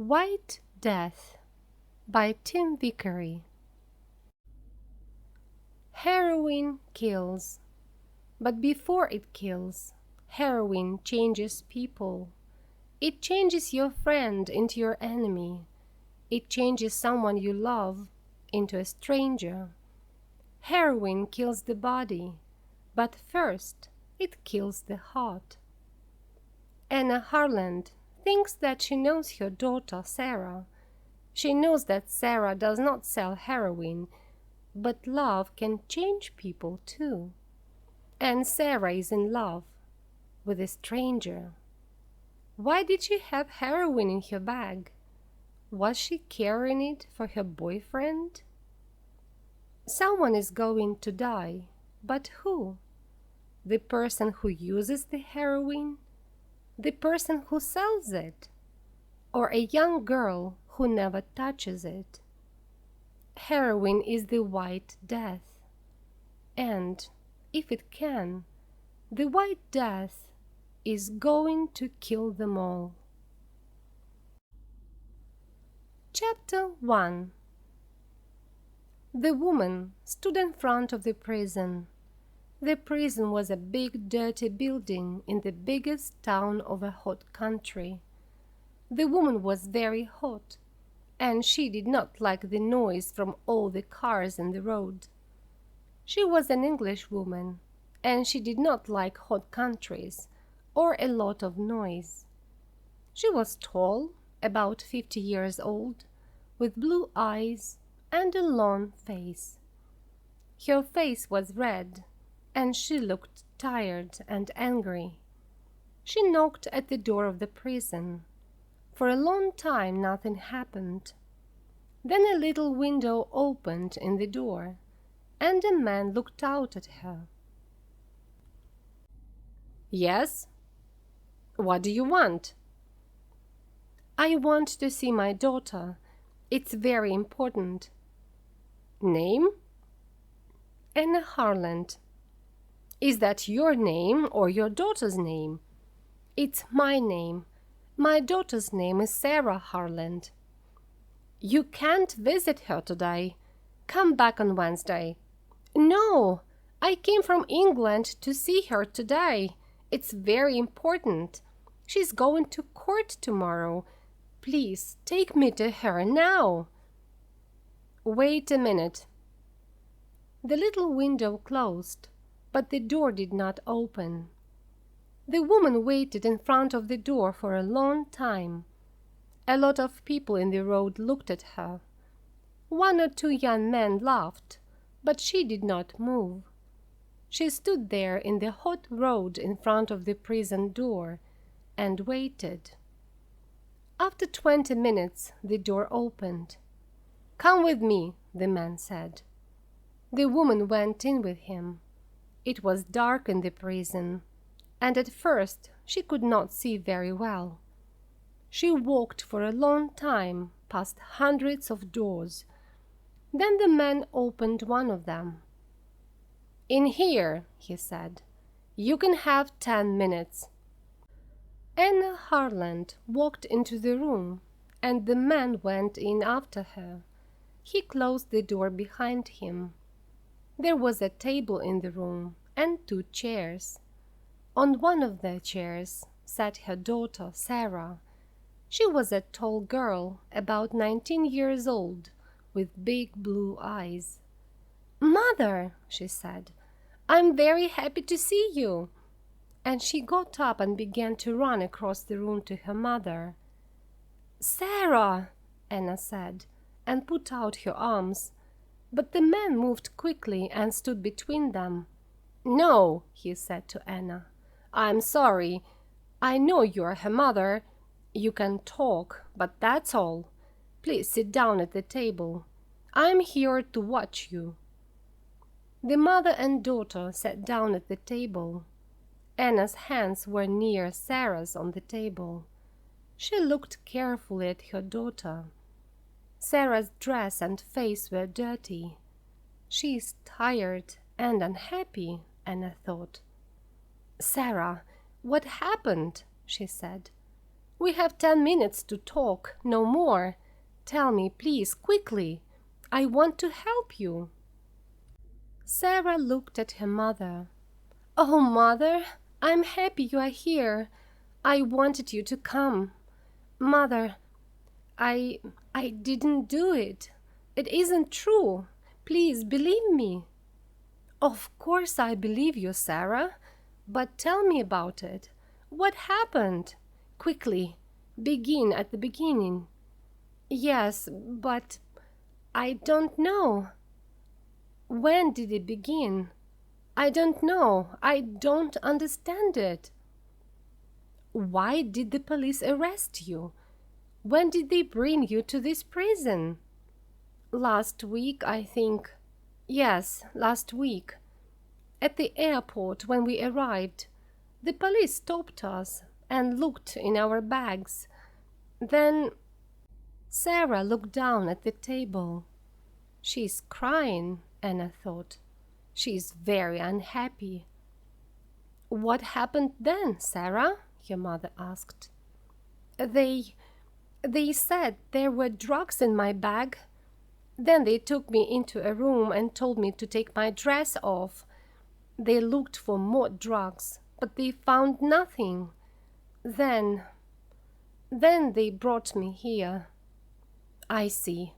White Death by Vicary. Heroin kills, but before it kills, heroin changes people. It changes your friend into your enemy. It changes someone you love into a stranger. Heroin kills the body, but first it kills the heart. Anna Harland thinks that she knows her daughter Sarah. She knows that Sarah does not sell heroin, but love can change people too. And Sarah is in love with a stranger. Why did she have heroin in her bag? Was she carrying it for her boyfriend? Someone is going to die, but who? The person who uses the heroin? The person who sells it? Or a young girl who never touches it? Heroin is the White Death. And, if it can, the White Death is going to kill them all. Chapter 1. The woman stood in front of the prison. The prison was a big, dirty building in the biggest town of a hot country. The woman was very hot, and she did not like the noise from all the cars in the road. She was an English woman, and she did not like hot countries or a lot of noise. She was tall, about 50 years old, with blue eyes and a long face. Her face was red, and she looked tired and angry. She knocked at the door of the prison. For a long time nothing happened. Then a little window opened in the door, and a man looked out at her. "Yes? What do you want?" "I want to see my daughter. It's very important." "Name?" "Anna Harland." "Is that your name or your daughter's name?" "It's my name. My daughter's name is Sarah Harland." "You can't visit her today. Come back on Wednesday." "No, I came from England to see her today. It's very important. She's going to court tomorrow. Please take me to her now." "Wait a minute." The little window closed, but the door did not open. The woman waited in front of the door for a long time. A lot of people in the road looked at her. One or two young men laughed, but she did not move. She stood there in the hot road in front of the prison door and waited. After 20 minutes, the door opened. "Come with me," the man said. The woman went in with him. It was dark in the prison, and at first she could not see very well. She walked for a long time past hundreds of doors. Then the man opened one of them. "In here," he said. "You can have 10 minutes." Anna Harland walked into the room, and the man went in after her. He closed the door behind him. There was a table in the room and 2 chairs. On one of the chairs sat her daughter, Sarah. She was a tall girl, about 19 years old, with big blue eyes. "Mother," she said, "I'm very happy to see you." And she got up and began to run across the room to her mother. "Sarah," Anna said, and put out her arms. But the man moved quickly and stood between them. "No," he said to Anna. "I'm sorry. I know you are her mother. You can talk, but that's all. Please sit down at the table. I'm here to watch you." The mother and daughter sat down at the table. Anna's hands were near Sarah's on the table. She looked carefully at her daughter. Sarah's dress and face were dirty. "She is tired and unhappy," Anna thought. "Sarah, what happened?" she said. We have 10 minutes to talk, no more. Tell me, please, quickly. I want to help you." Sarah looked at her mother. "Oh, Mother, I'm happy you are here. I wanted you to come. Mother, I didn't do it. It isn't true. Please believe me." "Of course I believe you, Sarah. But tell me about it. What happened? Quickly, begin at the beginning." "Yes, but I don't know." "When did it begin?" "I don't know. I don't understand it." "Why did the police arrest you? When did they bring you to this prison?" "Last week, I think. Yes, last week. At the airport when we arrived, the police stopped us and looked in our bags. Then—" Sarah looked down at the table. "She's crying," Anna thought. "She's very unhappy." "What happened then, Sarah?" her mother asked. They said there were drugs in my bag. Then they took me into a room and told me to take my dress off. They looked for more drugs, but they found nothing. Then they brought me here." "I see.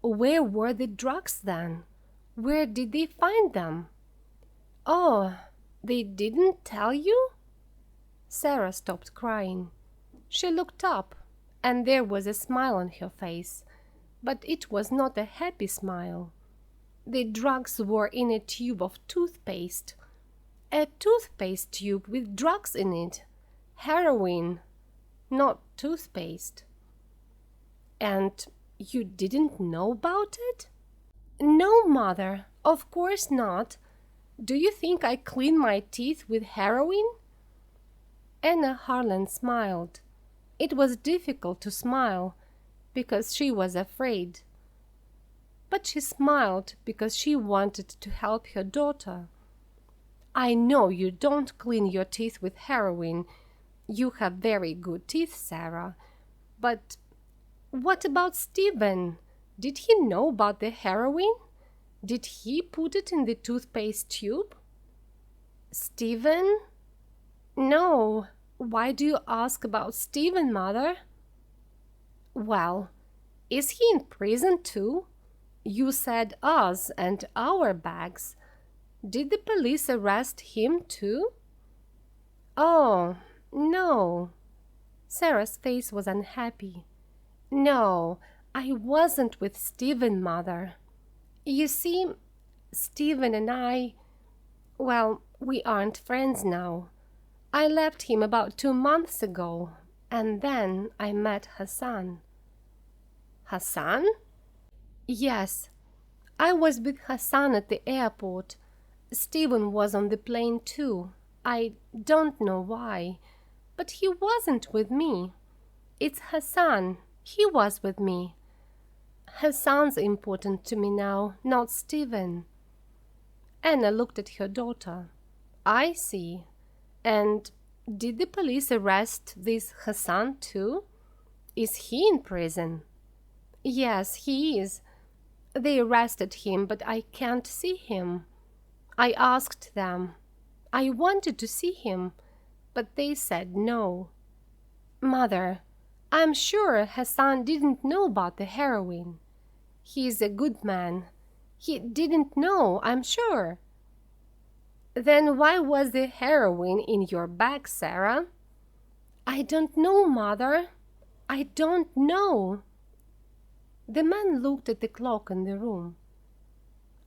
Where were the drugs then? Where did they find them?" "Oh, they didn't tell you?" Sarah stopped crying. She looked up, and there was a smile on her face, but it was not a happy smile. The drugs were in a tube of toothpaste. A toothpaste tube with drugs in it. Heroin, not toothpaste." "And you didn't know about it?" "No, Mother, of course not. Do you think I clean my teeth with heroin?" Anna Harland smiled. It was difficult to smile because she was afraid. But she smiled because she wanted to help her daughter. "I know you don't clean your teeth with heroin. You have very good teeth, Sarah. But what about Stephen? Did he know about the heroin? Did he put it in the toothpaste tube?" "Stephen? No. Why do you ask about Stephen, Mother?" "Well, is he in prison too? You said us and our bags. Did the police arrest him too?" "Oh, no." Sarah's face was unhappy. "No, I wasn't with Stephen, Mother. You see, Stephen and well, we aren't friends now. I left him about 2 months ago, and then I met Hassan." "Hassan?" "Yes, I was with Hassan at the airport. Stephen was on the plane too. I don't know why, but he wasn't with me. It's Hassan. He was with me. Hassan's important to me now, not Stephen." Anna looked at her daughter. "I see. And did the police arrest this Hassan too? Is he in prison?" "Yes, he is. They arrested him, but I can't see him. I asked them. I wanted to see him, but they said no." "Mother, I'm sure Hassan didn't know about the heroin. He's a good man. He didn't know, I'm sure." "Then why was the heroin in your bag, Sarah?" "I don't know, Mother. I don't know." The man looked at the clock in the room.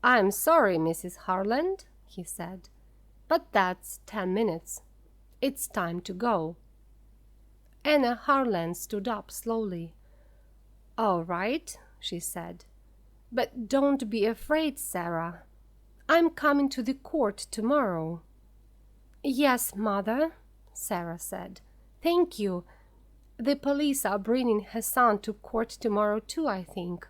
"I'm sorry, Mrs. Harland," he said, "but that's 10 minutes. It's time to go." Anna Harland stood up slowly. "All right," she said, "but don't be afraid, Sarah. I'm coming to the court tomorrow." "Yes, Mother," Sarah said. "Thank you. The police are bringing Hassan to court tomorrow too, I think.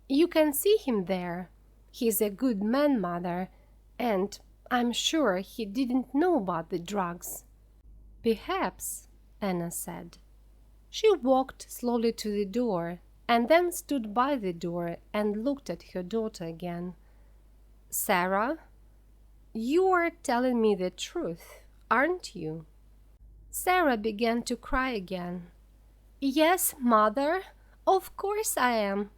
You can see him there. He's a good man, Mother, and I'm sure he didn't know about the drugs." "Perhaps," Anna said. She walked slowly to the door and then stood by the door and looked at her daughter again. "Sarah, you are telling me the truth, aren't you?" Sarah began to cry again. "Yes, Mother, of course I am.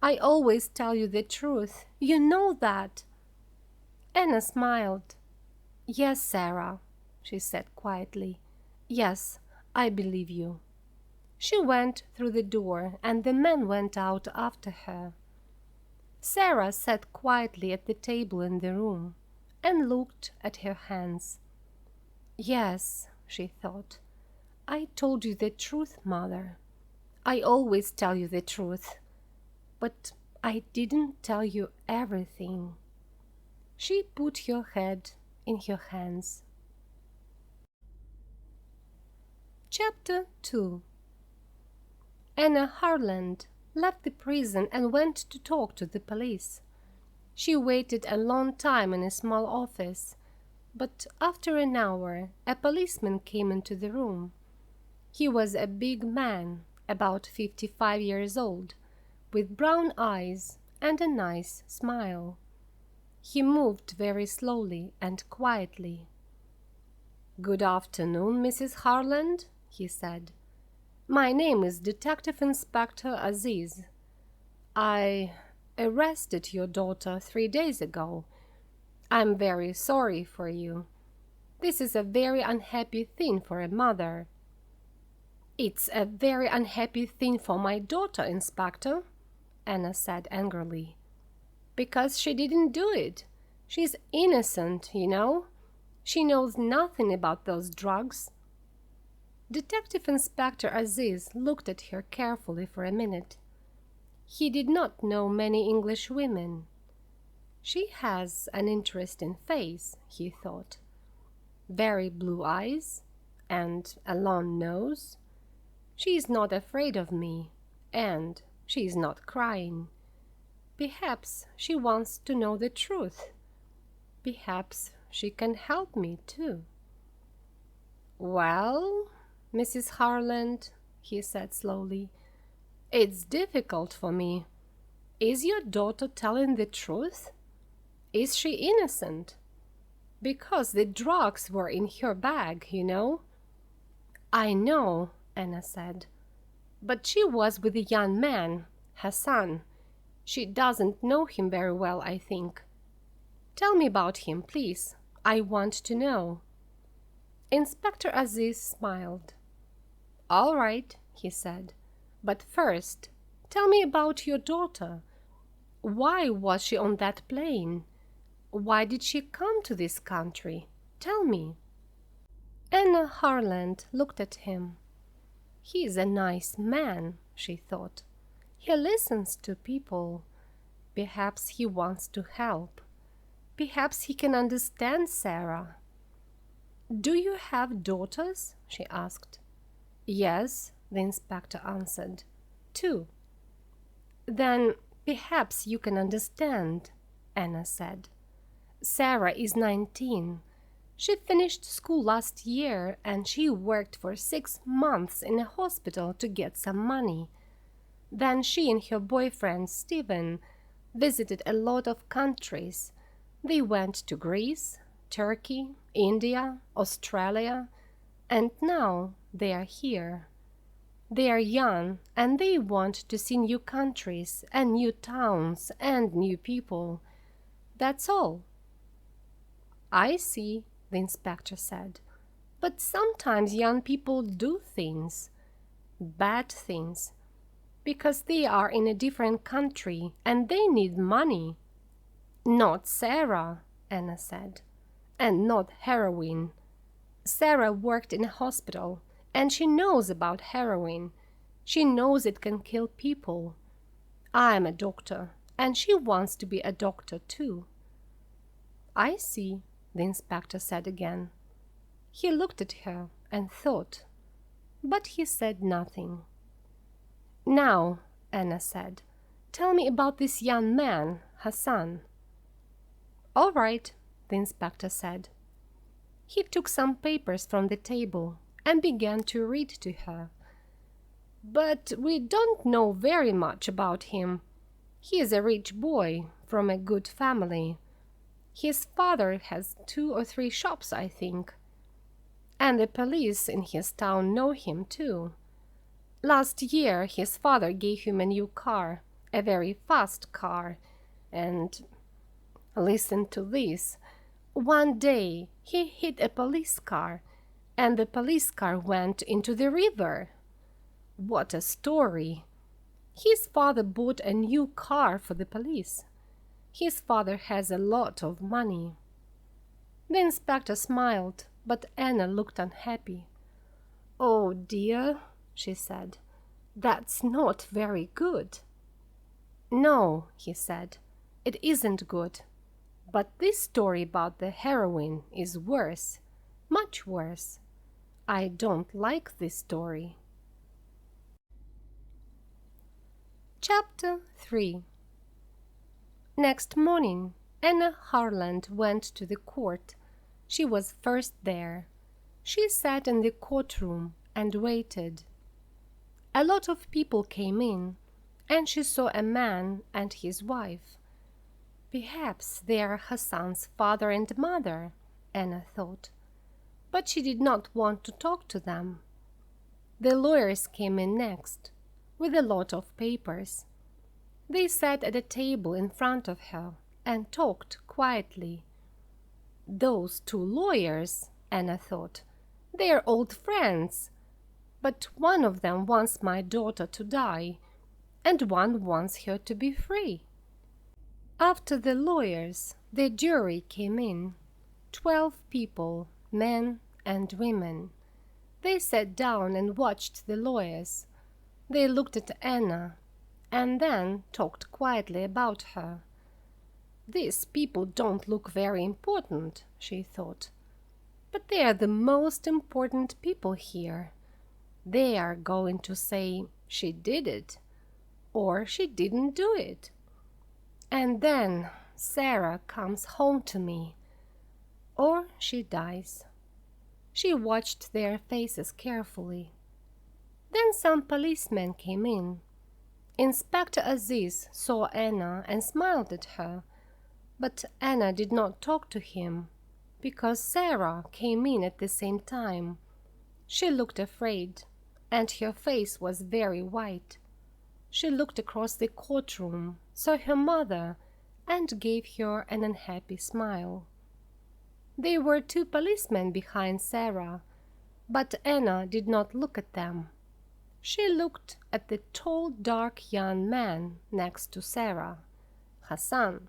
I always tell you the truth. You know that." Anna smiled. "Yes, Sarah," she said quietly. "Yes, I believe you." She went through the door, and the man went out after her. Sarah sat quietly at the table in the room and looked at her hands. "Yes," she thought, "I told you the truth, Mother. I always tell you the truth. But I didn't tell you everything." She put her head in her hands. Chapter 2. Anna Harland left the prison and went to talk to the police. She waited a long time in a small office, but after an hour a policeman came into the room. He was a big man, about 55 years old, with brown eyes and a nice smile. He moved very slowly and quietly. "Good afternoon, Mrs. Harland," he said. "My name is Detective Inspector Aziz. I arrested your daughter 3 days ago. I'm very sorry for you. This is a very unhappy thing for a mother." "It's a very unhappy thing for my daughter, Inspector," Anna said angrily. "Because she didn't do it. She's innocent, you know. She knows nothing about those drugs." Detective Inspector Aziz looked at her carefully for a minute. He did not know many English women. "She has an interesting face," he thought. "Very blue eyes and a long nose. She is not afraid of me, and she is not crying. Perhaps she wants to know the truth. Perhaps she can help me too." "Well, Mrs. Harland," he said slowly, "it's difficult for me. Is your daughter telling the truth? Is she innocent? Because the drugs were in her bag, you know." "I know," Anna said. "But she was with a young man, Hassan. She doesn't know him very well, I think. Tell me about him, please. I want to know." Inspector Aziz smiled. "All right," he said. "But first, tell me about your daughter. Why was she on that plane? Why did she come to this country? Tell me." Anna Harland looked at him. "He is a nice man," she thought. "He listens to people. Perhaps he wants to help. Perhaps he can understand Sarah." "Do you have daughters?" she asked. "Yes," the inspector answered. "Two." "Then perhaps you can understand," Anna said. "Sarah is 19. She finished school last year and she worked for 6 months in a hospital to get some money. Then she and her boyfriend, Stephen, visited a lot of countries. They went to Greece, Turkey, India, Australia, and now they are here. They are young and they want to see new countries and new towns and new people. That's all." "I see," the inspector said. "But sometimes young people do things, bad things, because they are in a different country and they need money." "Not Sarah," Anna said, "and not heroin. Sarah worked in a hospital and she knows about heroin. She knows it can kill people. I am a doctor and she wants to be a doctor too." "I see," the inspector said again. He looked at her and thought, but he said nothing. "Now," Anna said, "tell me about this young man, Hassan." "All right," the inspector said. He took some papers from the table and began to read to her. But we don't know very much about him. He is a rich boy from a good family. His father has 2 or 3 shops, I think. And the police in his town know him too. Last year his father gave him a new car, a very fast car, and listen to this. One day he hit a police car, and the police car went into the river. What a story! His father bought a new car for the police. His father has a lot of money. The inspector smiled, but Anna looked unhappy. "Oh dear," she said, "that's not very good." "No," he said, "it isn't good. But this story about the heroin is worse, much worse. I don't like this story." Chapter 3. Next morning, Anna Harland went to the court. She was first there. She sat in the courtroom and waited. A lot of people came in, and she saw a man and his wife. Perhaps they are Hassan's father and mother, Anna thought. But she did not want to talk to them. The lawyers came in next, with a lot of papers. They sat at a table in front of her and talked quietly. Those 2 lawyers, Anna thought, they are old friends. But one of them wants my daughter to die, and one wants her to be free. After the lawyers, the jury came in. 12 people, men and women. They sat down and watched the lawyers. They looked at Anna and then talked quietly about her. These people don't look very important, she thought. But they are the most important people here. They are going to say she did it, or she didn't do it. And then Sarah comes home to me, or she dies. She watched their faces carefully. Then some policemen came in. Inspector Aziz saw Anna and smiled at her, but Anna did not talk to him, because Sarah came in at the same time. She looked afraid, and her face was very white. She looked across the courtroom, saw her mother, and gave her an unhappy smile. There were 2 policemen behind Sarah, but Anna did not look at them. She looked at the tall, dark young man next to Sarah, Hassan.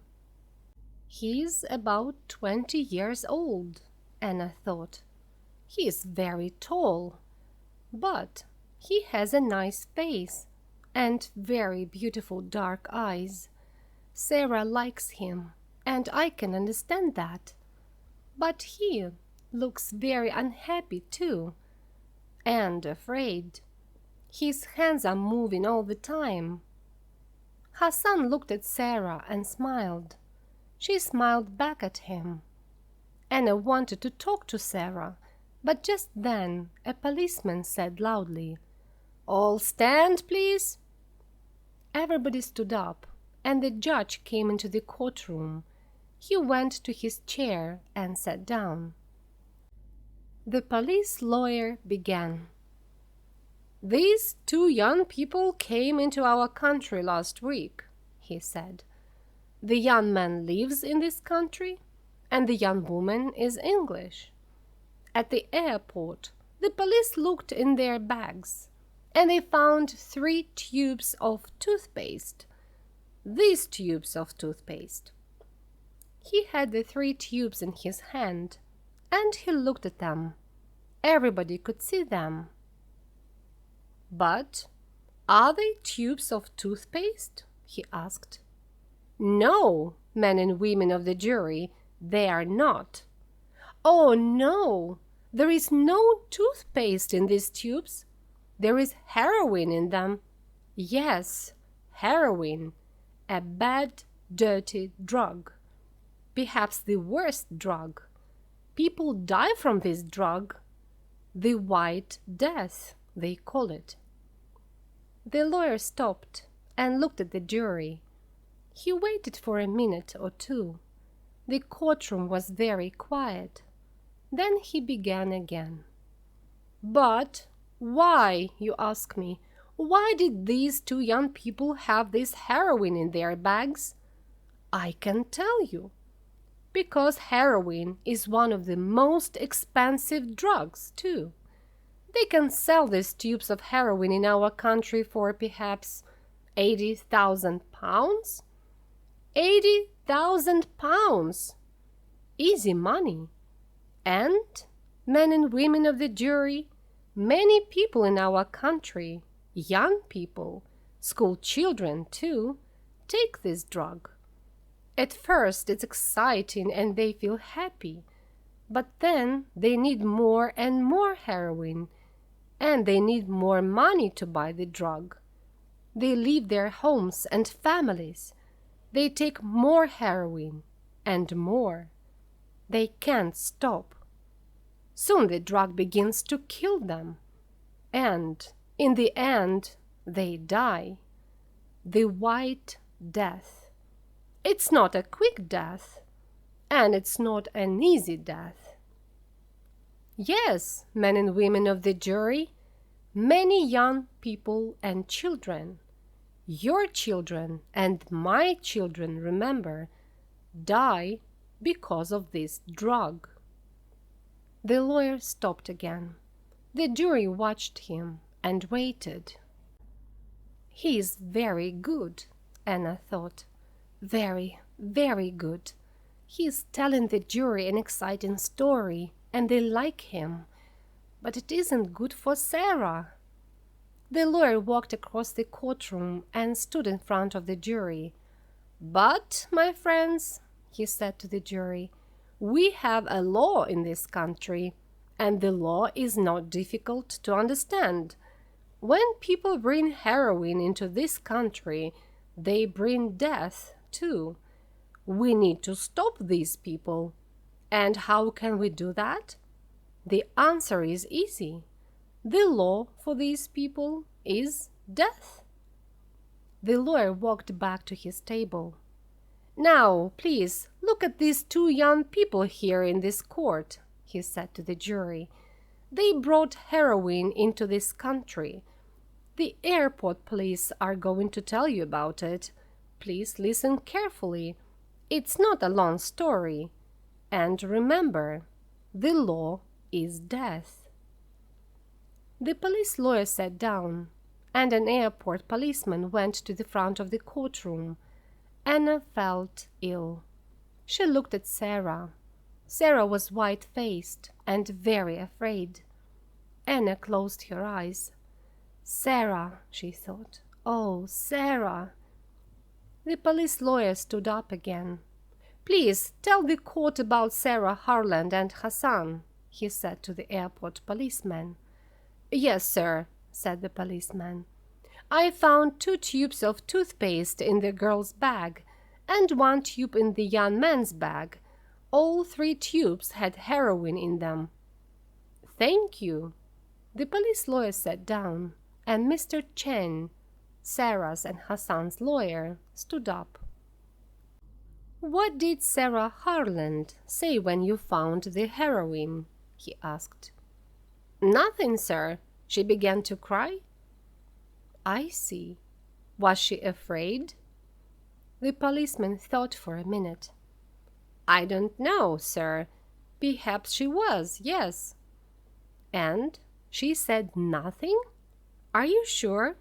"He's about 20 years old," Anna thought. "He is very tall, but he has a nice face and very beautiful dark eyes. Sarah likes him, and I can understand that. But he looks very unhappy too, and afraid. His hands are moving all the time." Hassan looked at Sarah and smiled. She smiled back at him. Anna wanted to talk to Sarah, but just then a policeman said loudly, "All stand, please." Everybody stood up, and the judge came into the courtroom. He went to his chair and sat down. The police lawyer began. "These 2 young people came into our country last week," he said. "The young man lives in this country, and the young woman is English. At the airport, the police looked in their bags, and they found 3 tubes of toothpaste. These tubes of toothpaste." He had the 3 tubes in his hand, and he looked at them. Everybody could see them. "But are they tubes of toothpaste?" he asked. "No, men and women of the jury, they are not." "Oh, no, there is no toothpaste in these tubes. There is heroin in them." "Yes, heroin, a bad, dirty drug. Perhaps the worst drug. People die from this drug. The White Death, they call it." The lawyer stopped and looked at the jury. He waited for a minute or two. The courtroom was very quiet. Then he began again. "But why, you ask me, why did these two young people have this heroin in their bags? I can tell you. Because heroin is one of the most expensive drugs, too. They can sell these tubes of heroin in our country for perhaps 80,000 pounds. 80,000 pounds! Easy money. And, men and women of the jury, many people in our country, young people, school children too, take this drug. At first it's exciting and they feel happy, but then they need more and more heroin, and they need more money to buy the drug. They leave their homes and families. They take more heroin and more. They can't stop. Soon the drug begins to kill them, and in the end they die. The White Death. It's not a quick death, and it's not an easy death. Yes, men and women of the jury, many young people and children, your children and my children, remember, die because of this drug." The lawyer stopped again. The jury watched him and waited. "He is very good," Anna thought. "Very, very good. He is telling the jury an exciting story, and they like him. But it isn't good for Sarah." The lawyer walked across the courtroom and stood in front of the jury. "But, my friends," he said to the jury, "we have a law in this country, and the law is not difficult to understand. When people bring heroin into this country, they bring death too. We need to stop these people. And how can we do that? The answer is easy. The law for these people is death." The lawyer walked back to his table. "Now, please, look at these two young people here in this court," he said to the jury. "They brought heroin into this country. The airport police are going to tell you about it. Please listen carefully. It's not a long story. And remember, the law is death." The police lawyer sat down, and an airport policeman went to the front of the courtroom. Anna felt ill. She looked at Sarah. Sarah was white-faced and very afraid. Anna closed her eyes. "Sarah," she thought. "Oh, Sarah." The police lawyer stood up again. "Please tell the court about Sarah Harland and Hassan," he said to the airport policeman. "Yes, sir," said the policeman. "I found 2 tubes of toothpaste in the girl's bag and 1 tube in the young man's bag. All 3 tubes had heroin in them." "Thank you." The police lawyer sat down, and Mr. Chen, Sarah's and Hassan's lawyer, stood up. "What did Sarah Harland say when you found the heroin?" he asked. "Nothing, sir. She began to cry." "I see. Was she afraid?" The policeman thought for a minute. "I don't know, sir. Perhaps she was, yes." "And she said nothing? Are you sure?"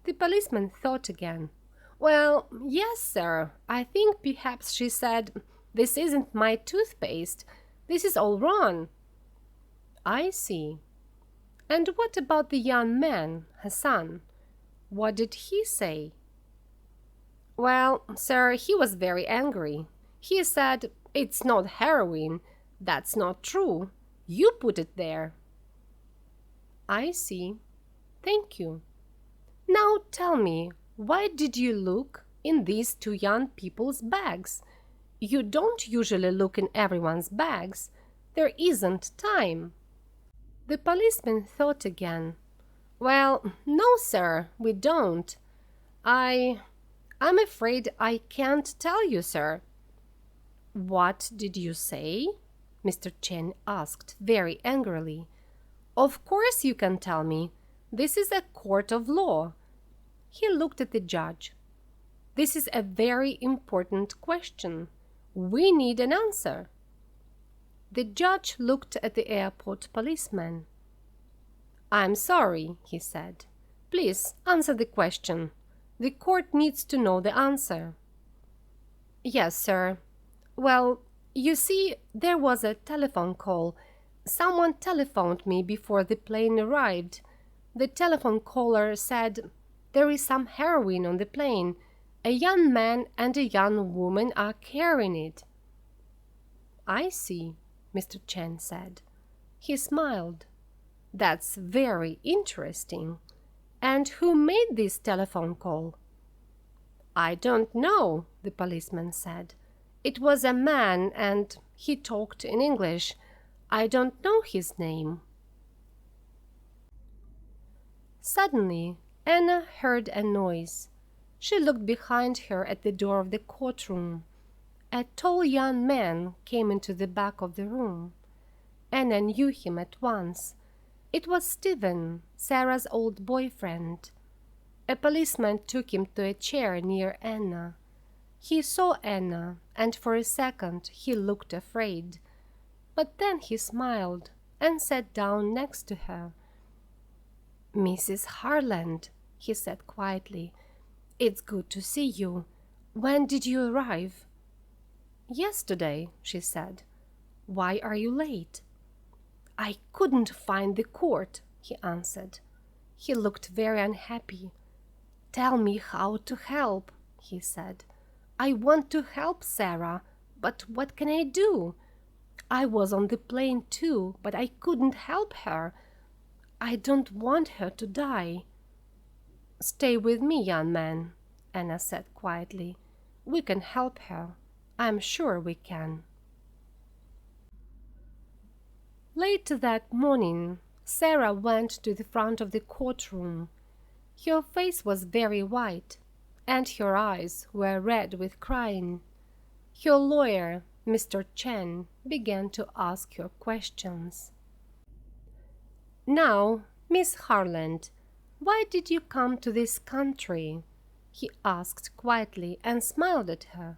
The policeman thought again. "Well, yes, sir. I think perhaps she said, 'This isn't my toothpaste. This is all wrong.'" "I see. And what about the young man, Hassan? What did he say?" "Well, sir, he was very angry. He said, 'It's not heroin. That's not true. You put it there.'" "I see. Thank you. Now tell me, why did you look in these 2 young people's bags? You don't usually look in everyone's bags. There isn't time." The policeman thought again. Well, no, sir, we don't. I'm afraid I can't tell you, sir. What did you say? Mr. Chen asked very angrily. Of course you can tell me. This is a court of law. He looked at the judge. This is a very important question. We need an answer. The judge looked at the airport policeman. I'm sorry, he said. Please answer the question. The court needs to know the answer. Yes, sir. Well, you see, there was a telephone call. Someone telephoned me before the plane arrived. The telephone caller said, there is some heroin on the plane. A young man and a young woman are carrying it. I see, Mr. Chen said. He smiled. That's very interesting. And who made this telephone call? I don't know, the policeman said. It was a man and he talked in English. I don't know his name. Suddenly, Anna heard a noise. She looked behind her at the door of the courtroom. A tall young man came into the back of the room. Anna knew him at once. It was Stephen, Sarah's old boyfriend. A policeman took him to a chair near Anna. He saw Anna, and for a second he looked afraid. But then he smiled and sat down next to her. Mrs. Harland, he said quietly, it's good to see you. When did you arrive? Yesterday, she said. Why are you late? I couldn't find the court, he answered. He looked very unhappy. Tell me how to help, he said. I want to help Sarah, but what can I do? I was on the plane too, but I couldn't help her. I don't want her to die. Stay with me, young man, Anna said quietly. We can help her. I'm sure we can. Late that morning, Sarah went to the front of the courtroom. Her face was very white, and her eyes were red with crying. Her lawyer, Mr. Chen, began to ask her questions. Now, Miss Harland, why did you come to this country? He asked quietly and smiled at her.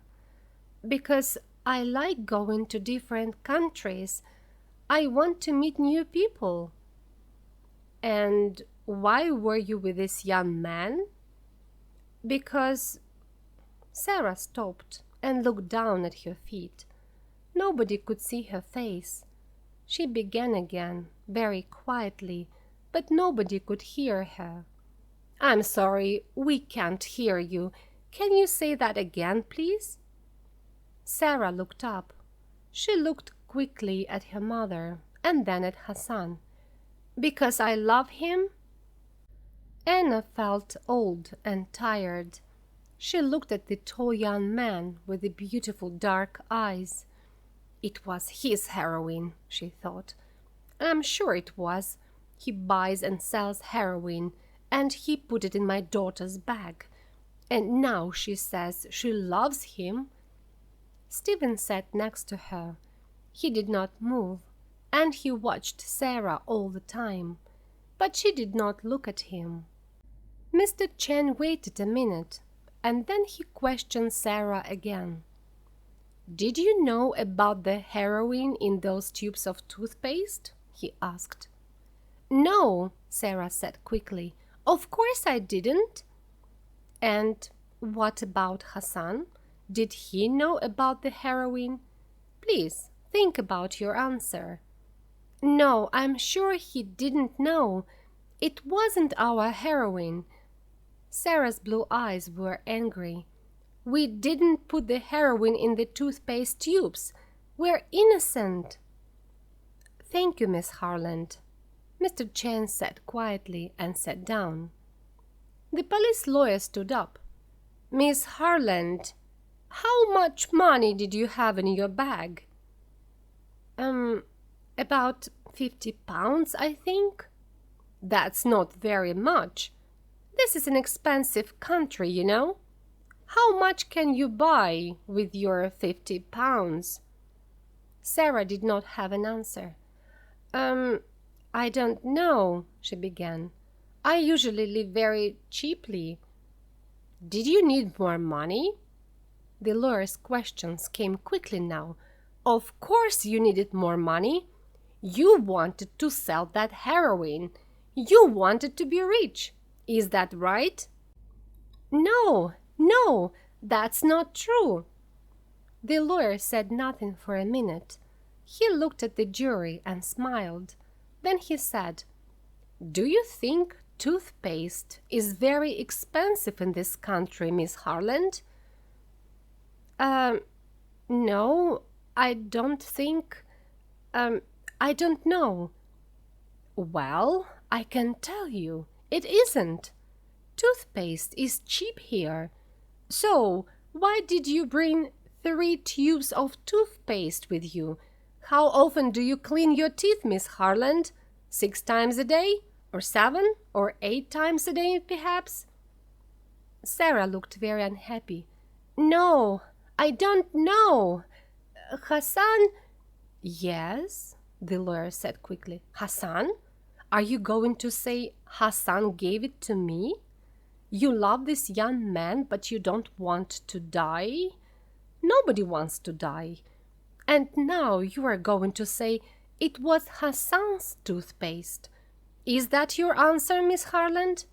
Because I like going to different countries. I want to meet new people. And why were you with this young man? Because Sarah stopped and looked down at her feet. Nobody could see her face. She began again, very quietly, but nobody could hear her. I'm sorry, we can't hear you. Can you say that again, please? Sarah looked up. She looked quickly at her mother and then at Hassan. Because I love him? Anna felt old and tired. She looked at the tall young man with the beautiful dark eyes. It was his heroin, she thought. I'm sure it was. He buys and sells heroin, and he put it in my daughter's bag. And now she says she loves him. Stephen sat next to her. He did not move, and he watched Sarah all the time, but she did not look at him. Mr. Chen waited a minute, and then he questioned Sarah again. Did you know about the heroin in those tubes of toothpaste? He asked. No, Sarah said quickly. Of course I didn't. And what about Hassan? Did he know about the heroin? Please, think about your answer. No, I'm sure he didn't know. It wasn't our heroin. Sarah's blue eyes were angry. We didn't put the heroin in the toothpaste tubes. We're innocent. Thank you, Miss Harland. Mr. Chen said quietly and sat down. The police lawyer stood up. Miss Harland, how much money did you have in your bag? About £50, I think. That's not very much. This is an expensive country, you know. How much can you buy with your £50? Sarah did not have an answer. I don't know, she began. I usually live very cheaply. Did you need more money? The lawyer's questions came quickly now. Of course you needed more money. You wanted to sell that heroin. You wanted to be rich. Is that right? No, no, that's not true. The lawyer said nothing for a minute. He looked at the jury and smiled. Then he said, Do you think toothpaste is very expensive in this country, Miss Harland? No, I don't think... I don't know. Well, I can tell you, it isn't. Toothpaste is cheap here. So, why did you bring 3 tubes of toothpaste with you? How often do you clean your teeth, Miss Harland? 6 times a day? Or 7? Or 8 times a day, perhaps? Sarah looked very unhappy. No, I don't know. Hassan... Yes, the lawyer said quickly. Hassan? Are you going to say Hassan gave it to me? You love this young man, but you don't want to die? Nobody wants to die. And now you are going to say it was Hassan's toothpaste. Is that your answer, Miss Harland?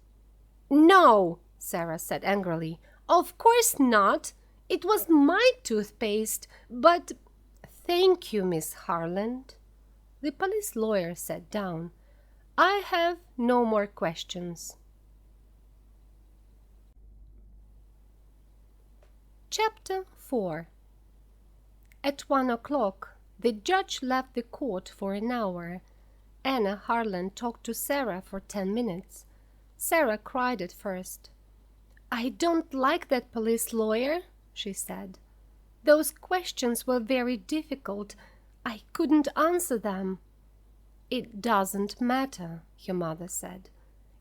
No, Sarah said angrily. Of course not. It was my toothpaste, but... Thank you, Miss Harland. The police lawyer sat down. I have no more questions. Chapter 4. At 1 o'clock, the judge left the court for an hour. Anna Harland talked to Sarah for 10 minutes. Sarah cried at first. I don't like that police lawyer, she said. Those questions were very difficult. I couldn't answer them. It doesn't matter, her mother said.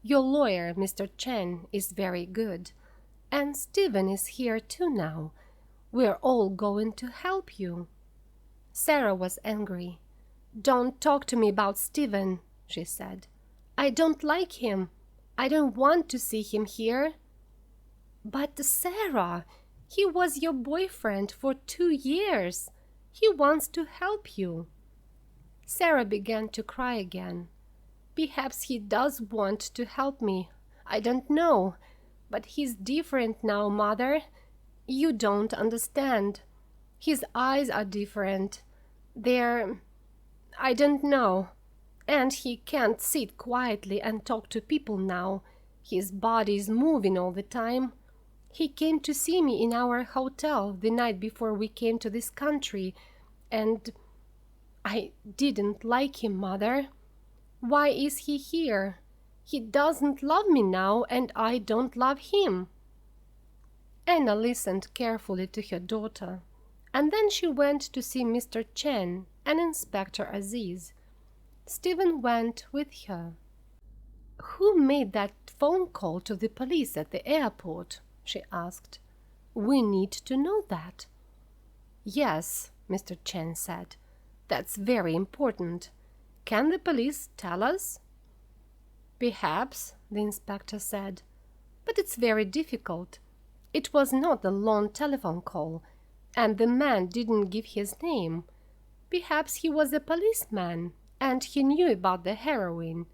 Your lawyer, Mr. Chen, is very good. And Stephen is here too now. We're all going to help you. Sarah was angry. Don't talk to me about Stephen, she said. I don't like him. I don't want to see him here. But Sarah, he was your boyfriend for 2 years. He wants to help you. Sarah began to cry again. Perhaps he does want to help me. I don't know. But he's different now, Mother. You don't understand. His eyes are different. I don't know. And he can't sit quietly and talk to people now. His body is moving all the time. He came to see me in our hotel the night before we came to this country, and I didn't like him, Mother. Why is he here? He doesn't love me now, and I don't love him. Anna listened carefully to her daughter, and then she went to see Mr. Chen and Inspector Aziz. Stephen went with her. Who made that phone call to the police at the airport? She asked. We need to know that. Yes, Mr. Chen said. That's very important. Can the police tell us? Perhaps, the inspector said. But it's very difficult. It was not a long telephone call, and the man didn't give his name. Perhaps he was a policeman, and he knew about the heroin.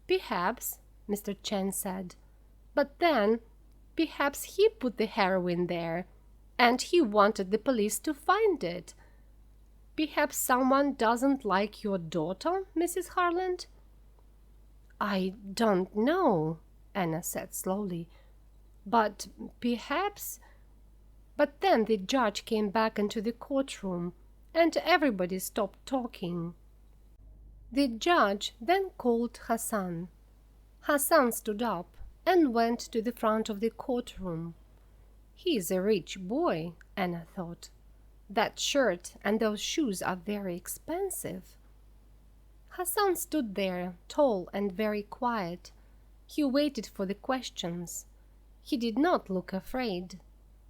Perhaps, Mr. Chen said. But then, perhaps he put the heroin there, and he wanted the police to find it. Perhaps someone doesn't like your daughter, Mrs. Harland? I don't know, Anna said slowly. But perhaps... But then the judge came back into the courtroom, and everybody stopped talking. The judge then called Hassan. Hassan stood up and went to the front of the courtroom. He's a rich boy, Anna thought. That shirt and those shoes are very expensive. Hassan stood there, tall and very quiet. He waited for the questions. He did not look afraid.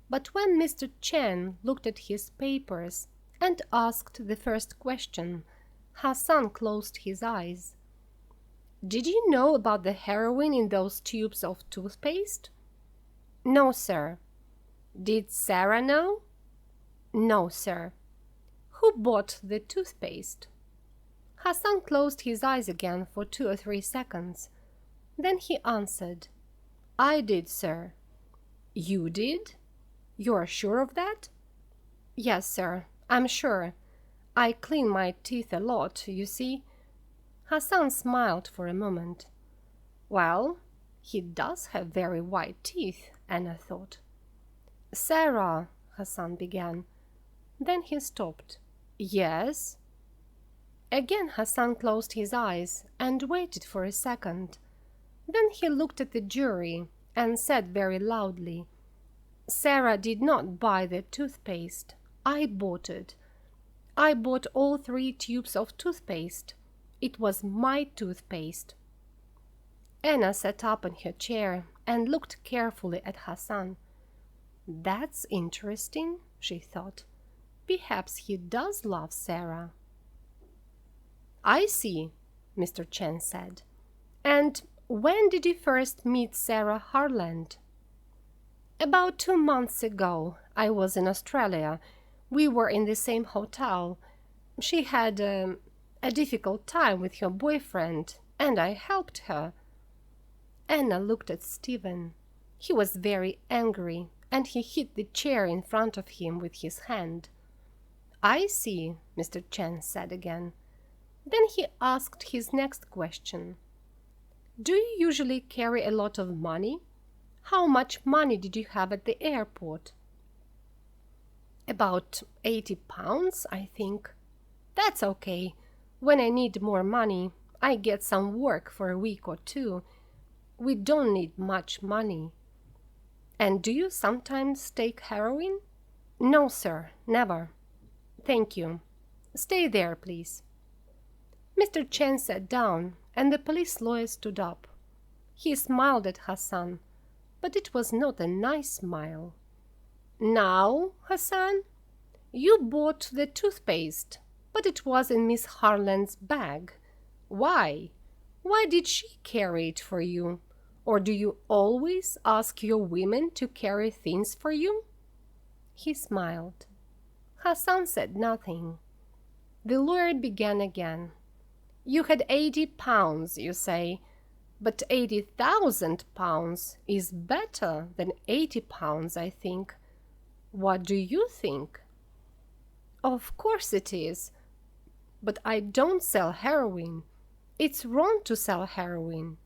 But when Mr. Chen looked at his papers and asked the first question, Hassan closed his eyes. "Did you know about the heroin in those tubes of toothpaste?" "No, sir." "Did Sarah know?" "No, sir." "Who bought the toothpaste?" Hassan closed his eyes again for 2 or 3 seconds. Then he answered, "I did, sir." "You did? You're sure of that?" "Yes, sir, I'm sure. I clean my teeth a lot, you see." Hassan smiled for a moment. "Well, he does have very white teeth," Anna thought. "Sarah," Hassan began. Then he stopped. "Yes?" Again Hassan closed his eyes and waited for a second. Then he looked at the jury and said very loudly, "Sarah did not buy the toothpaste. I bought it. I bought all 3 tubes of toothpaste. It was my toothpaste." Anna sat up in her chair and looked carefully at Hassan. "That's interesting," she thought. "Perhaps he does love Sarah." "I see," Mr. Chen said. "And when did you first meet Sarah Harland?" "About 2 months ago. I was in Australia. We were in the same hotel. She had a difficult time with her boyfriend, and I helped her." Anna looked at Stephen. He was very angry, and he hit the chair in front of him with his hand. "I see," Mr. Chen said again. Then he asked his next question. "Do you usually carry a lot of money? How much money did you have at the airport?" "About 80 pounds, I think." "That's okay. When I need more money, I get some work for a week or 2. We don't need much money." "And do you sometimes take heroin?" "No, sir, never." "Thank you. Stay there, please." Mr. Chen sat down, and the police lawyer stood up. He smiled at Hassan, but it was not a nice smile. "Now, Hassan, you bought the toothpaste, but it was in Miss Harland's bag. Why? Why did she carry it for you? Or do you always ask your women to carry things for you?" He smiled. Hassan said nothing. The lawyer began again. "You had 80 pounds, you say, but 80,000 pounds is better than 80 pounds, I think. What do you think?" "Of course it is. But I don't sell heroin. It's wrong to sell heroin."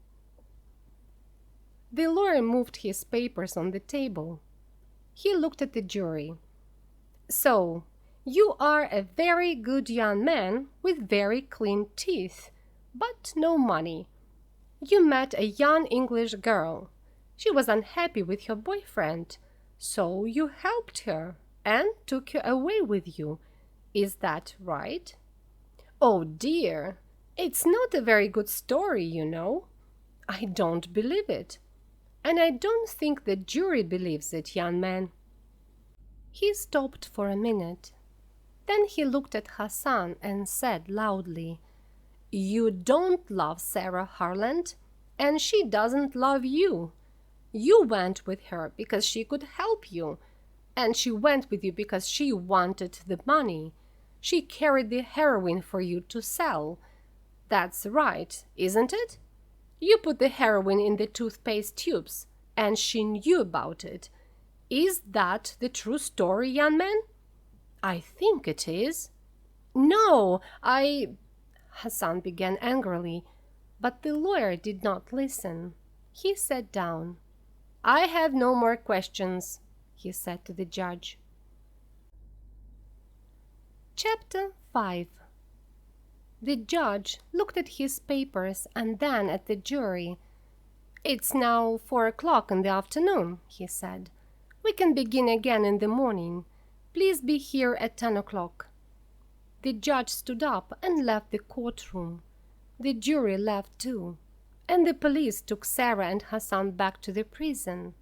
The lawyer moved his papers on the table. He looked at the jury. "So, you are a very good young man with very clean teeth, but no money. You met a young English girl. She was unhappy with her boyfriend, so you helped her and took her away with you. Is that right?" "Oh dear, it's not a very good story, you know. I don't believe it. And I don't think the jury believes it, young man." He stopped for a minute. Then he looked at Hassan and said loudly, "You don't love Sarah Harland, and she doesn't love you. You went with her because she could help you, and she went with you because she wanted the money. She carried the heroin for you to sell. That's right, isn't it? You put the heroin in the toothpaste tubes, and she knew about it. Is that the true story, young man?" "I think it is." "No, Hassan began angrily, but the lawyer did not listen. He sat down. "I have no more questions," he said to the judge. Chapter 5. The judge looked at his papers and then at the jury. "It's now 4 o'clock in the afternoon," he said. "We can begin again in the morning. Please be here at 10 o'clock." The judge stood up and left the courtroom. The jury left too, and the police took Sarah and Hassan back to the prison.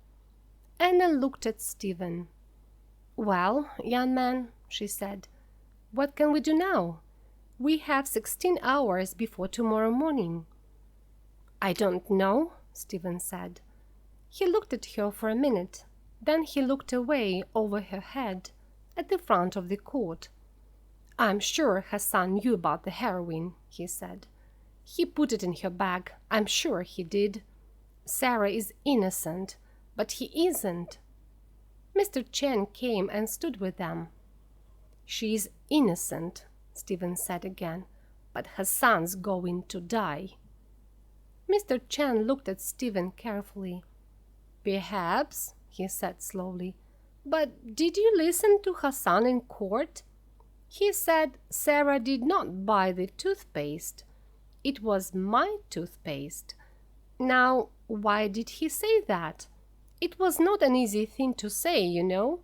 Anna looked at Stephen. "Well, young man," she said, "what can we do now? We have 16 hours before tomorrow morning." "I don't know," Stephen said. He looked at her for a minute. Then he looked away over her head at the front of the court. "I'm sure Hassan knew about the heroin," he said. "He put it in her bag. I'm sure he did. Sarah is innocent, but he isn't." Mr. Chen came and stood with them. "She's innocent," Stephen said again, "but Hassan's going to die." Mr. Chen looked at Stephen carefully. "Perhaps," he said slowly. "But did you listen to Hassan in court? He said Sarah did not buy the toothpaste. It was my toothpaste. Now, why did he say that? It was not an easy thing to say, you know.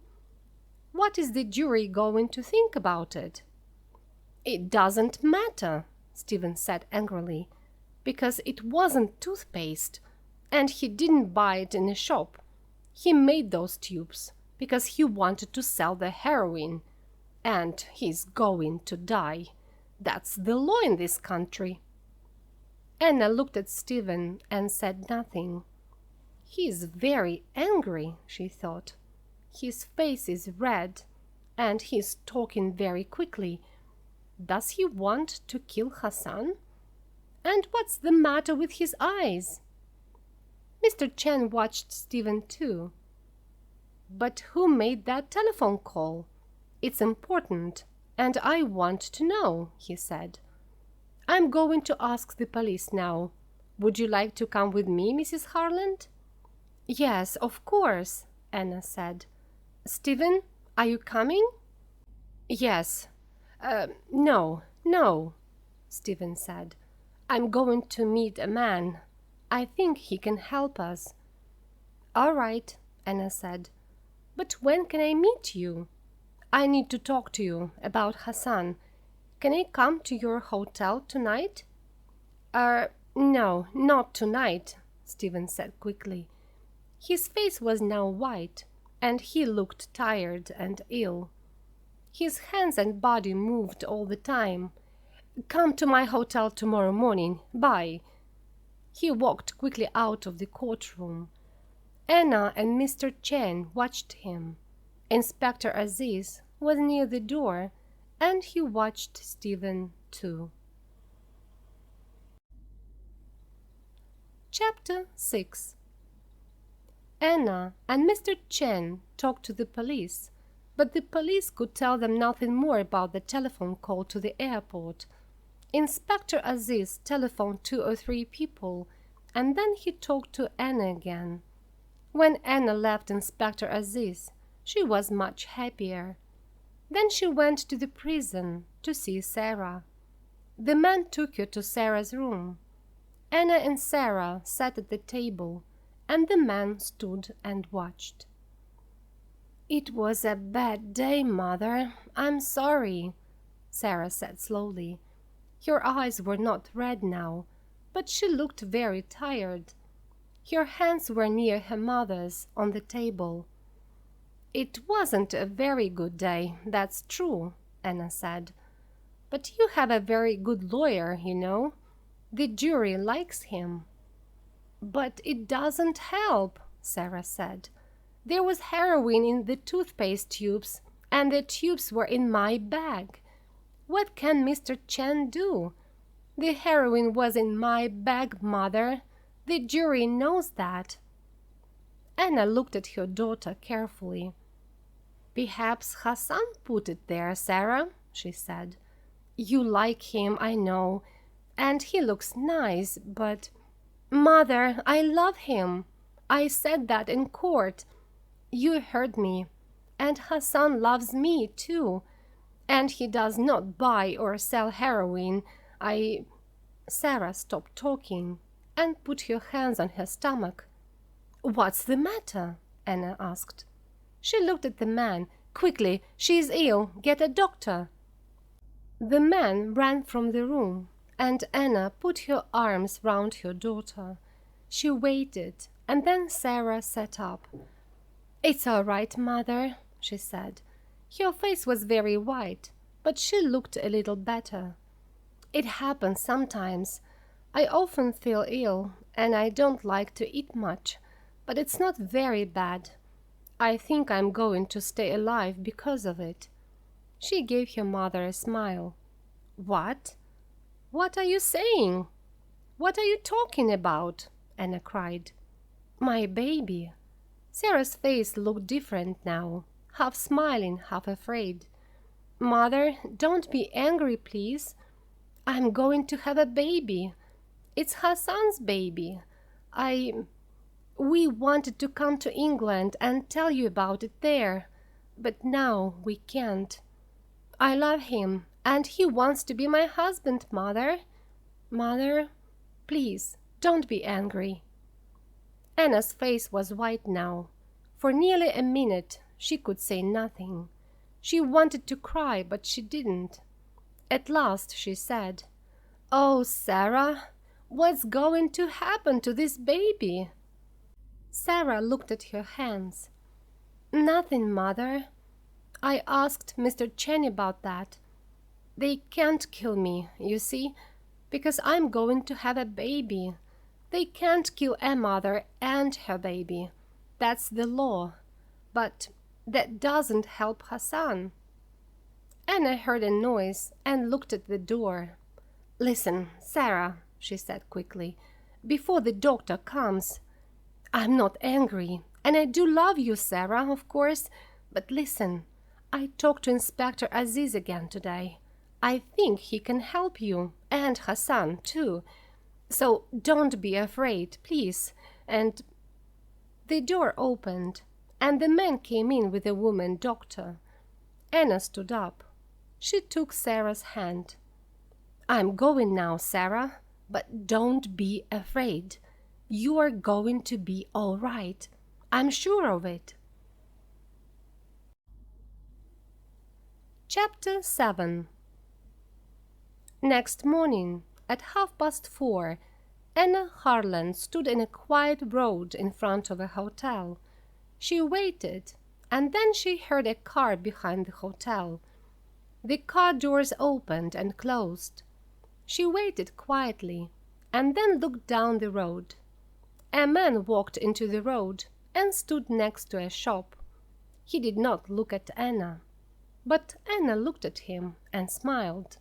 What is the jury going to think about it?" "It doesn't matter," Stephen said angrily, "because it wasn't toothpaste, and he didn't buy it in a shop. He made those tubes because he wanted to sell the heroin, and he's going to die. That's the law in this country." Anna looked at Stephen and said nothing. "He's very angry," she thought. "His face is red, and he's talking very quickly. Does he want to kill Hassan? And what's the matter with his eyes?" Mr. Chen watched Stephen too. "But who made that telephone call? It's important, and I want to know," he said. "I'm going to ask the police now. Would you like to come with me, Mrs. Harland?" "Yes, of course," Anna said. "Stephen, are you coming?" "Yes. No," Stephen said. "I'm going to meet a man. I think he can help us." "All right," Anna said. "But when can I meet you? I need to talk to you about Hassan. Can I come to your hotel tonight?" No, not tonight," Stephen said quickly. His face was now white, and he looked tired and ill. His hands and body moved all the time. "Come to my hotel tomorrow morning. Bye." He walked quickly out of the courtroom. Anna and Mr. Chen watched him. Inspector Aziz was near the door, and he watched Stephen too. Chapter 6. Anna and Mr. Chen talked to the police, but the police could tell them nothing more about the telephone call to the airport. Inspector Aziz telephoned 2 or 3 people, and then he talked to Anna again. When Anna left Inspector Aziz, she was much happier. Then she went to the prison to see Sarah. The man took her to Sarah's room. Anna and Sarah sat at the table, and the man stood and watched. "It was a bad day, Mother. I'm sorry," Sarah said slowly. Her eyes were not red now, but she looked very tired. Her hands were near her mother's on the table. "It wasn't a very good day, that's true," Anna said. "But you have a very good lawyer, you know. The jury likes him." "But it doesn't help," Sarah said. "There was heroin in the toothpaste tubes, and the tubes were in my bag. What can Mr. Chen do? The heroin was in my bag, Mother. The jury knows that." Anna looked at her daughter carefully. "Perhaps Hassan put it there, Sarah," she said. "You like him, I know, and he looks nice, but—" "Mother, I love him. I said that in court. You heard me. And Hassan loves me too. And he does not buy or sell heroin. Sarah stopped talking and put her hands on her stomach. "What's the matter?" Anna asked. She looked at the man. "Quickly, she is ill. Get a doctor." The man ran from the room, and Anna put her arms round her daughter. She waited, and then Sarah sat up. "It's all right, Mother," she said. Her face was very white, but she looked a little better. "It happens sometimes. I often feel ill, and I don't like to eat much, but it's not very bad. I think I'm going to stay alive because of it." She gave her mother a smile. "What? What are you saying? What are you talking about?" Anna cried. "My baby." Sarah's face looked different now, half smiling, half afraid. "Mother, don't be angry, please. I'm going to have a baby. It's Hassan's baby. We wanted to come to England and tell you about it there, but now we can't. I love him, and he wants to be my husband, Mother. Mother, please, don't be angry." Anna's face was white now. For nearly a minute she could say nothing. She wanted to cry, but she didn't. At last she said, "Oh, Sarah, what's going to happen to this baby?" Sarah looked at her hands. "Nothing, Mother. I asked Mr. Chen about that. They can't kill me, you see, because I'm going to have a baby. They can't kill a mother and her baby. That's the law. But that doesn't help Hassan." Anna heard a noise and looked at the door. "Listen, Sarah," she said quickly, "before the doctor comes. I'm not angry, and I do love you, Sarah, of course, but listen, I talked to Inspector Aziz again today. I think he can help you, and Hassan, too. So don't be afraid, please." And the door opened, and the man came in with a woman doctor. Anna stood up. She took Sarah's hand. "I'm going now, Sarah, but don't be afraid. You are going to be all right. I'm sure of it." Chapter 7. Next morning, at 4:30, Anna Harland stood in a quiet road in front of a hotel. She waited, and then she heard a car behind the hotel. The car doors opened and closed. She waited quietly, and then looked down the road. A man walked into the road and stood next to a shop. He did not look at Anna, but Anna looked at him and smiled.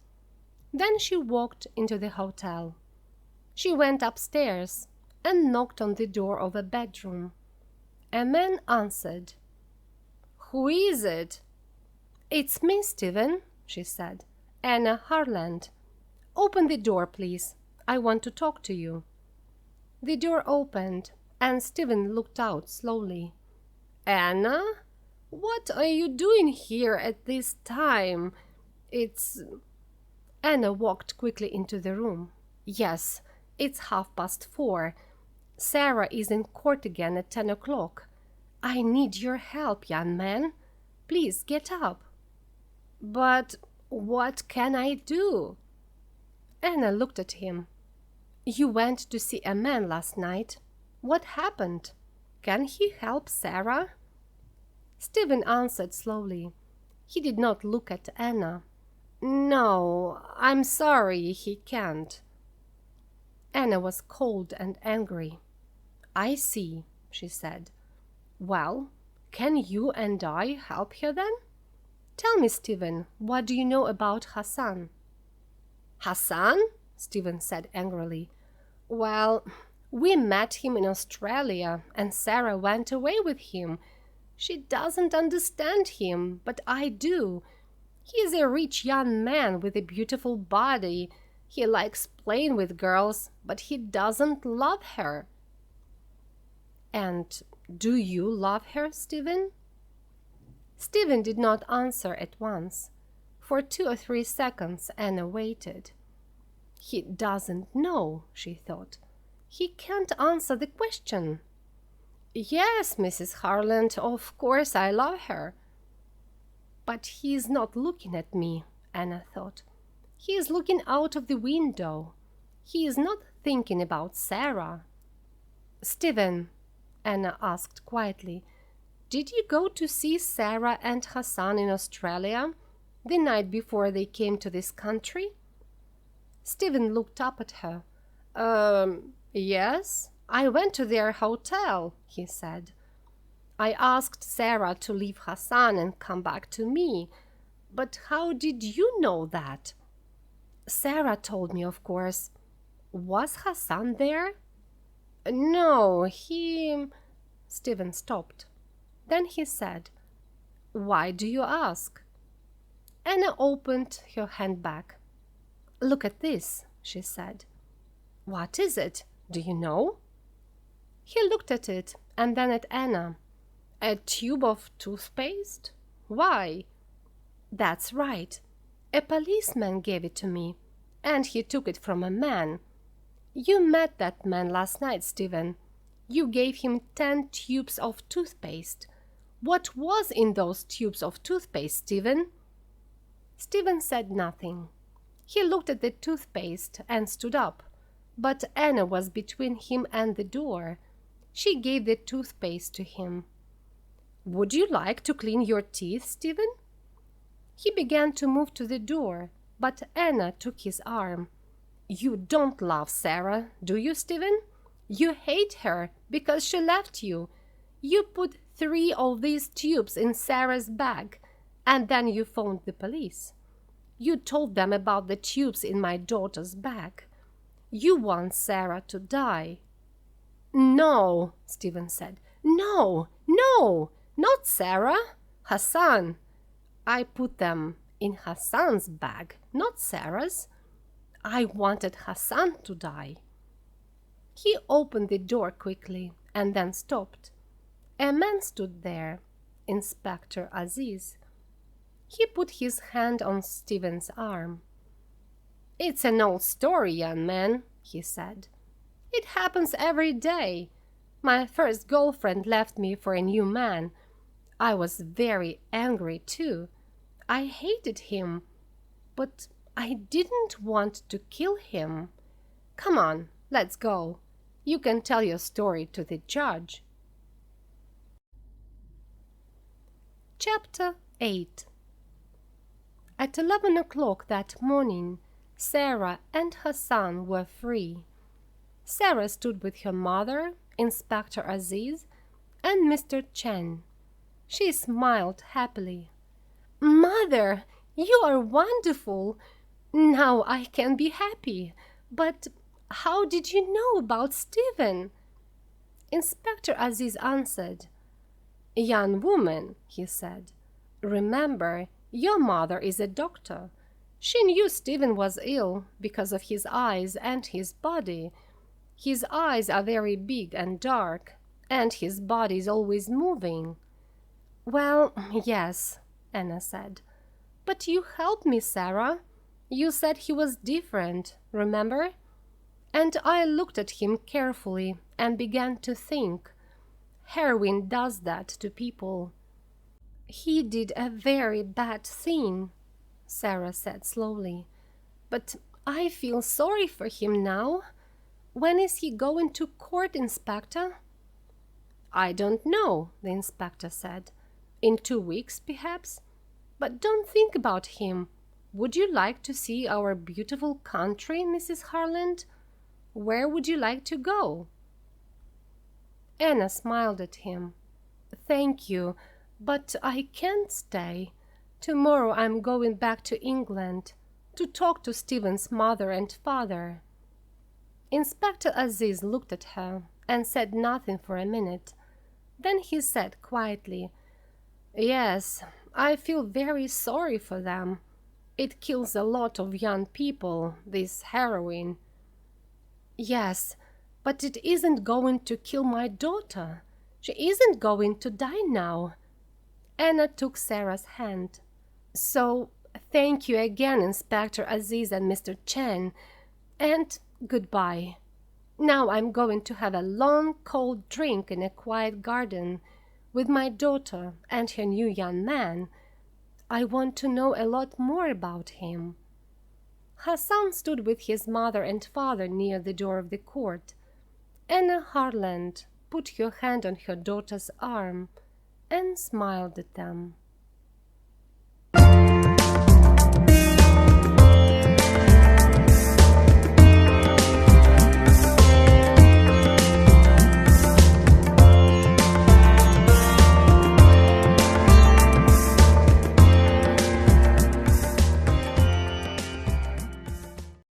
Then she walked into the hotel. She went upstairs and knocked on the door of a bedroom. A man answered. "Who is it?" "It's me, Stephen," she said. "Anna Harland. Open the door, please. I want to talk to you." The door opened, and Stephen looked out slowly. "Anna? What are you doing here at this time? It's—" Anna walked quickly into the room. "Yes, it's 4:30. Sarah is in court again at 10 o'clock. I need your help, young man. Please get up." "But what can I do?" Anna looked at him. "You went to see a man last night. What happened? Can he help Sarah?" Stephen answered slowly. He did not look at Anna. "No, I'm sorry, he can't." Anna was cold and angry. "I see," she said. "Well, can you and I help her then? Tell me, Stephen, what do you know about Hassan?" "Hassan?" Stephen said angrily. "Well, we met him in Australia, and Sarah went away with him. She doesn't understand him, but I do. He is a rich young man with a beautiful body. He likes playing with girls, but he doesn't love her." "And do you love her, Stephen?" Stephen did not answer at once. For 2 or 3 seconds Anna waited. He doesn't know, she thought. He can't answer the question. "Yes, Mrs. Harland, of course I love her." But he is not looking at me, Anna thought. He is looking out of the window. He is not thinking about Sarah." "Stephen," Anna asked quietly, "did you go to see Sarah and Hassan in Australia the night before they came to this country?" Stephen looked up at her. Yes, I went to their hotel," he said. "I asked Sarah to leave Hassan and come back to me. But how did you know that?" "Sarah told me, of course. Was Hassan there?" "No, he—" Stephen stopped. Then he said, "Why do you ask?" Anna opened her handbag. "Look at this," she said. "What is it? Do you know?" He looked at it and then at Anna. "A tube of toothpaste? Why?" "That's right. A policeman gave it to me, and he took it from a man. You met that man last night, Stephen. You gave him 10 tubes of toothpaste. What was in those tubes of toothpaste, Stephen?" Stephen said nothing. He looked at the toothpaste and stood up, but Anna was between him and the door. She gave the toothpaste to him. "Would you like to clean your teeth, Stephen?" He began to move to the door, but Anna took his arm. "You don't love Sarah, do you, Stephen? You hate her because she left you. You put 3 of these tubes in Sarah's bag, and then you phoned the police. You told them about the tubes in my daughter's bag. You want Sarah to die." "No," Stephen said. "No, no, not Sarah. Hassan. I put them in Hassan's bag, not Sarah's. I wanted Hassan to die." He opened the door quickly and then stopped. A man stood there, Inspector Aziz. He put his hand on Stephen's arm. "It's an old story, young man," he said. "It happens every day. My first girlfriend left me for a new man. I was very angry too. I hated him, but I didn't want to kill him. Come on, let's go. You can tell your story to the judge." Chapter 8. At 11 o'clock that morning, Sarah and Hassan were free. Sarah stood with her mother, Inspector Aziz, and Mr. Chen. She smiled happily. "Mother, you are wonderful. Now I can be happy. But how did you know about Stephen?" Inspector Aziz answered. "Young woman," he said, "remember, your mother is a doctor. She knew Stephen was ill because of his eyes and his body. His eyes are very big and dark, and his body is always moving." "Well, yes," Anna said. "But you helped me, Sarah. You said he was different, remember?" And I looked at him carefully and began to think. Heroin does that to people. "He did a very bad thing," Sarah said slowly. "But I feel sorry for him now. When is he going to court, Inspector?" "I don't know," the inspector said. "In 2 weeks, perhaps. But don't think about him. Would you like to see our beautiful country, Mrs. Harland? Where would you like to go?" Anna smiled at him. "Thank you, but I can't stay. Tomorrow I'm going back to England to talk to Stephen's mother and father." Inspector Aziz looked at her and said nothing for a minute. Then he said quietly, "Yes, I feel very sorry for them. It kills a lot of young people, this heroin." "Yes, but it isn't going to kill my daughter. She isn't going to die now." Anna took Sarah's hand. "So, thank you again, Inspector Aziz and Mr. Chen, and goodbye. Now I'm going to have a long, cold drink in a quiet garden with my daughter and her new young man. I want to know a lot more about him." Hassan stood with his mother and father near the door of the court. Anna Harland put her hand on her daughter's arm and smiled at them.